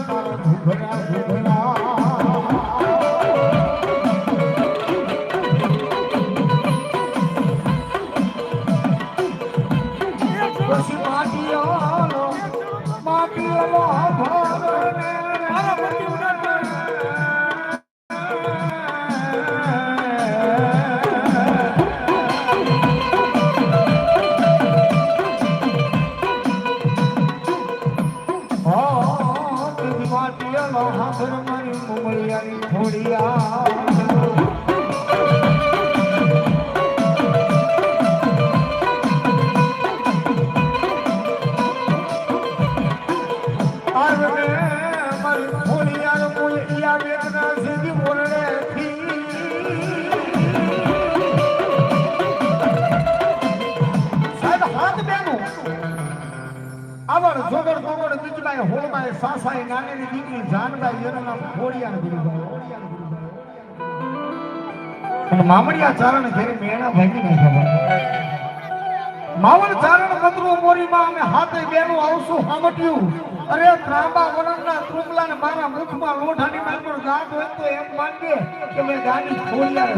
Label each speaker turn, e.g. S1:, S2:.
S1: તારા ઘૂઘરા ઘૂઘરા પછી માટીઓનો ભરને હાથર મારી મુમળિયાની થોડિયા જોગર ગોગર બીજબાઈ હોળબાઈ સાસાઈ નાની દીકરી જાનબાઈ એનું નામ ખોડિયાર દીકરી અને મામડિયા ચારણ ઘેરે મેણા ભાગી નાખ્યા માવડ ચારણ મંદરો મોરીમાં અમે હાથે બેનું આવશું હામટ્યું અરે ત્રાંબા વરણના ત્રુમલા ને મારા મુખમાં લોઢાની માર પર ગાંઠ હોય તો એમ માનજે કે મેં ગાની ખોડિયાર